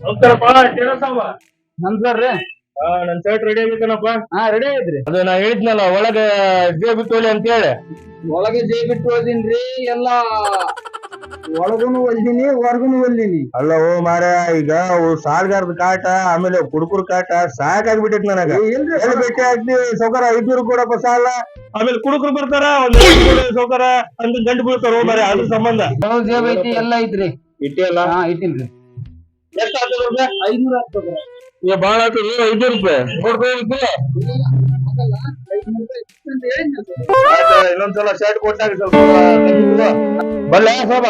ನಮಸ್ಕಾರಪ್ಪ ಕೇಳಸಾವ. ನಮಸ್ಕಾರ ರೀ. ನನ್ ಶರ್ಟ್ ರೆಡಿ ಆಗೈತನಪ್ಪ. ರೆಡಿ ಐತ್ರಿ. ಅದು ನಾ ಹೇಳಿದ್ನಲ್ಲ ಒಳಗ ಜೇ ಬಿಟ್ಟೋಲಿ ಅಂತ ಹೇಳಿ. ಒಳಗೆ ಜೈ ಬಿಟ್ಟು ಹೋದಿನ್ರಿ. ಎಲ್ಲಾ ಒಳಗುನು ಒಲ್ದಿನಿ ಹೊರಗುನು ಒಲ್ದಿನಿ. ಅಲ್ಲ ಓ ಮಾರ, ಈಗ ಸಾಲ್ಗಾರದ ಕಾಟ ಆಮೇಲೆ ಕುಡುಕುರ್ ಕಾಟ ಸಾಕಾಗ್ಬಿಟ್ಟೈತಿ ನನಗ. ಎಲ್ಲಿ ಭೇಟಿ ಆಗ್ತೀವಿ ಸೌಕರ 500 ಕೊಡಪ್ಪ ಸಾಲ, ಆಮೇಲೆ ಕುಡುಕರು ಬರ್ತಾರ ಸೌಕರ ಅಂತ ಗಂಟು ಬೀಳ್ತಾರ. ಓ ಮಾರ ಅದ್ರ ಸಂಬಂಧ ಜೇಬ್ ಐತಿ ಎಲ್ಲ ಐತ್ರಿ. ಇಟ್ಟಿಯಲ್ಲ? ಇಟ್ಟಿನ್ರಿ. ಎಷ್ಟು ಆಗ್ತದ? 500 ಆಗ್ತದ. ಈಗ ಬಾಳ ಆಗ್ತದ. 500 ರೂಪಾಯಿ ಕೊಡ್ಬೇಕು. ಇನ್ನೊಂದ್ಸಲ ಶರ್ಟ್ ಕೊಟ್ಟಾಗ ಸ್ವಲ್ಪ ಬಲ್ಲ ಸಾಬ.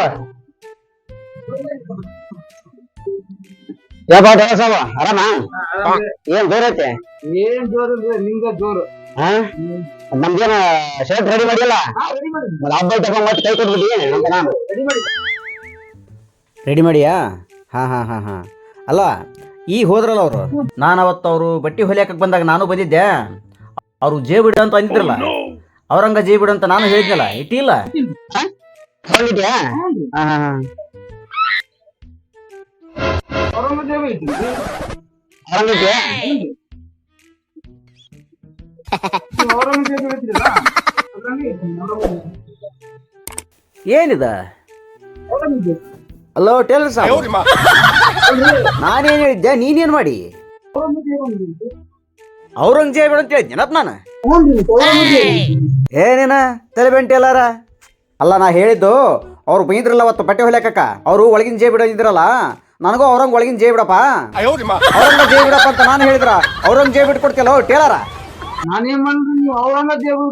ಸಾಬ ಆರಾಮ? ಏನ್ ಜೋರ್ ಐತೆ? ಏನ್ ಜೋರು ನಿಮ್ಗ ಜೋರು. ನಮ್ಗೇನ ಶರ್ಟ್ ರೆಡಿ ಮಾಡಿಲ್ಲ. ಹಬ್ಬ ತಗೊಂಡ್ ಮತ್ತೆ ಕೈ ಕೊಟ್ಬಿಟ್ಟಿ. ರೆಡಿ ಮಾಡಿಯಾ? ಹಾ ಹಾ ಹಾ ಹಾ. ಅಲ್ಲ ಈಗ ಹೋದ್ರಲ್ಲ ಅವರು, ನಾನು ಅವತ್ತು ಅವರು ಬಟ್ಟೆ ಹೊಲಿಯಾಕ ಬಂದಾಗ ನಾನು ಬಂದಿದ್ದೆ. ಅವ್ರು ಜೇ ಬಿಡ ಅಂತ ಅಂದಿದ್ರಲ್ಲ, ಅವ್ರಂಗ ಜೇ ಬಿಡ ಅಂತ ನಾನು ಹೇಳಿದ್ನಲ್ಲ, ಇಟ್ಟಿಲ್ಲ. ಏನಿದ? ಅಲ್ಲೋ ಟೇಲರ್ ಸಾಬ್, ನಾನೇನ್ ಹೇಳಿದ್ದೆ, ನೀನೇನ್ ಮಾಡಿ? ಔರಂಗಜೇಬ್ ಅಂತ ಹೇಳಿದ್ನಪ್ಪ ನಾನು. ಏನೇನ ತಲೆಬೆಂಟಿ ಎಲ್ಲಾರ? ಅಲ್ಲ ನಾ ಹೇಳಿದ್ದು, ಅವ್ರು ಬೈದ್ರಲ್ಲ ಅವತ್ತು ಬಟ್ಟೆ ಹೊಲಿಯಾಕ, ಅವರು ಒಳಗಿನ ಜೇ ಬಿಡೋದಿದ್ರಲ್ಲ, ನನಗೂ ಅವ್ರಂಗ ಒಳಗಿನ ಜೇ ಬಿಡಪ್ಪ, ಅವ್ರಂಗ ಜೇ ಬಿಡಪ್ಪ ಅಂತ ನಾನು ಹೇಳಿದ್ರ, ಔರಂಗಜೇಬ್ ಬಿಟ್ಟು ಕೊಡ್ತಿಯಲ್ಲ ಟೇಲರ? ನಾನೇನ್ ಮಾಡ್ರಿ, ನೀವು ಔರಂಗಜೇಬ್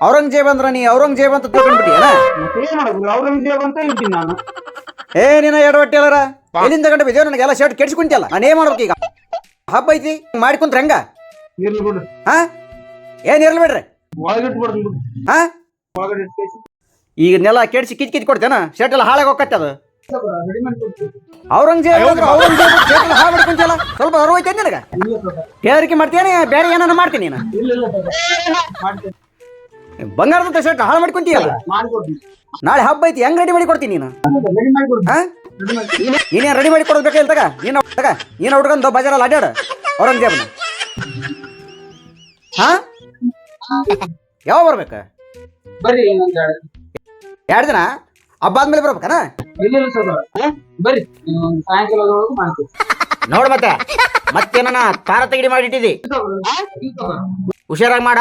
ಔರಂಗಜೇಬ್ ಅಂದ್ರ ನೀ ಔರಂಗಜೇಬ್ ಅಂತ ತಿಳ್ಕೊಂಡ್ಬಿಟ್ಟಿಯೇನ? ಔರಂಗಜೇಬ್ ಅಂತ ಇದ್ದೀನಿ ನಾನು. ಏ ನೀನ ಎಡವಟ್ಟಿ ಟೇಲರ, ಎಲ್ಲಿಂದ ಗಂಟೆ ಬಿದ್ದೇವ್? ನನಗೆಲ್ಲ ಶರ್ಟ್ ಕೆಡ್ಸ್ಕೊಂತಿಯಲ್ಲ, ನಾನು ಏನ್ ಮಾಡ್ಬೇಕು ಈಗ? ಹಬ್ಬ ಐತಿ ಮಾಡ್ಕೊಂಡ್ರ ಹೆಂಗ? ಇರ್ಲಿ ಬಿಡ್ರಿ. ಹಾ ಏನ್ ಇರ್ಲಿ ಬಿಡ್ರಿ. ಒಳಗಿಟ್ಟು ಬಿಡ್ರಿ. ಹಾ ಒಳಗಡೆ ಈಗ ನೆಲ ಕೆಡ್ಸಿ ಕಿಚ್ ಕೊಡ್ತೇನ? ಶರ್ಟ್ ಎಲ್ಲ ಹಾಳಾಗಿ ಹೋಗತ್ತೆ ಅದು. ರೆಡಿ ಮಾಡಿ ಕೊಡ್ತೀವಿ. ಔರಂಗಜೇಬ್ ಶರ್ಟ್ ಎಲ್ಲ ಹಾಳು ಮಾಡ್ಕೊಂತಿಯಲ್ಲ, ಸ್ವಲ್ಪ ಹೊರ ಹೋಯ್ತೇನೆ ನಿನಗ? ತಯಾರಿಕೆ ಮಾಡ್ತೇನೆ, ಬೇರೆ ಏನಾನ ಮಾಡ್ತೀನಿ ನೀನು? ಬಂಗಾರದ ಶರ್ಟ್ ಹಾಳು ಮಾಡ್ಕೊಂತೀಯಲ್ಲ, ನಾಳೆ ಹಬ್ಬ ಐತಿ, ಹೆಂಗ್ ರೆಡಿ ಮಾಡಿ ಕೊಡ್ತೀನಿ ನೀನು? ನೀನೇನ್ ರೆಡಿ ಮಾಡಿ ಕೊಡ್ಬೇಕಿಲ್ಲ ತಗ. ನೀನು ಹುಡ್ಕೊಂಡು ಬಜಾರಲ್ಲಿ ಅಡ್ಡಾಡ ಔರಂಗಜೇಬ್ನ. ಹಾ ಯಾವ ಬರ್ಬೇಕ? ಬರ್ರಿ 2 ದಿನ ಹಬ್ಬ ಆದ್ಮೇಲೆ ಬರ್ಬೇಕನ? ಬರ್ರಿ ಸಾಯಂಕಾಲದೊಳಗೆ ಮಾಡ್ತೀವಿ. ನೋಡ್ ಮತ್ತೇನ ತಾರ ತೆಗಿಡಿ ಮಾಡಿಟ್ಟಿದಿ, ಹುಷಾರಾಗಿ ಮಾಡ.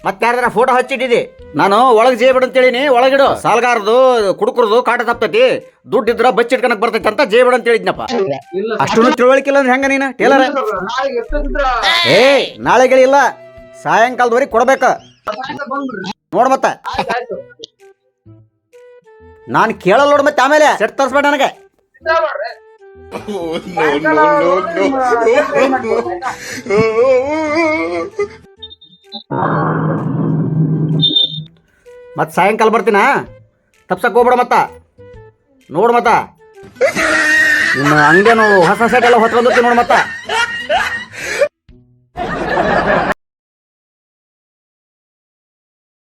ಮತ್ತೆ 2 ದಿನ ಫೋಟೋ ಹಚ್ಚಿಟ್ಟಿದಿ. ನಾನು ಒಳಗೆ ಜೇ ಬಿಡು ಅಂತೇಳಿನಿ, ಒಳಗಿಡು. ಸಾಲ್ಗಾರದು ಕುಡುಕರದು ಕಾಟ ತಪ್ತೈತಿ, ದುಡ್ಡು ಇದ್ರ ಬಚ್ಚಿಟ್ಕನಕ್ ಬರ್ತೈತಿ ಅಂತ ಜೇ ಬಿಡು ಅಂತ ಹೇಳಿದ್ನಪ್ಪ. ಅಷ್ಟು ತಿಳುವಳಿಕಿಲ್ಲ ಅಂದ್ರೆ ಹೆಂಗ ನೀನು ಟೇಲರ? ಏ ನಾಳೆಗಳಿಲ್ಲ, ಸಾಯಂಕಾಲದವರೆಗೆ ಕೊಡ್ಬೇಕ. ನೋಡ್ ನಾನು ಕೇಳಲ್ಲ ನೋಡ್. ಮತ್ತೆ ಆಮೇಲೆ ಸೆಟ್ ತರಿಸ್ಬೇಡ ನನಗೆ. ಮತ್ ಸಾಯಂಕಾಲ ಬರ್ತೀನ, ತಪ್ಸಕ್ ಹೋಗ್ಬೇಡ. ನೋಡ್ ನಿಮ್ಮ ಅಂಗಡಿಯನ್ನು ಹೊಸ ಸೆಟ್ ಎಲ್ಲ ಹೊತ್ಕೊಂಡ್ ನೋಡ್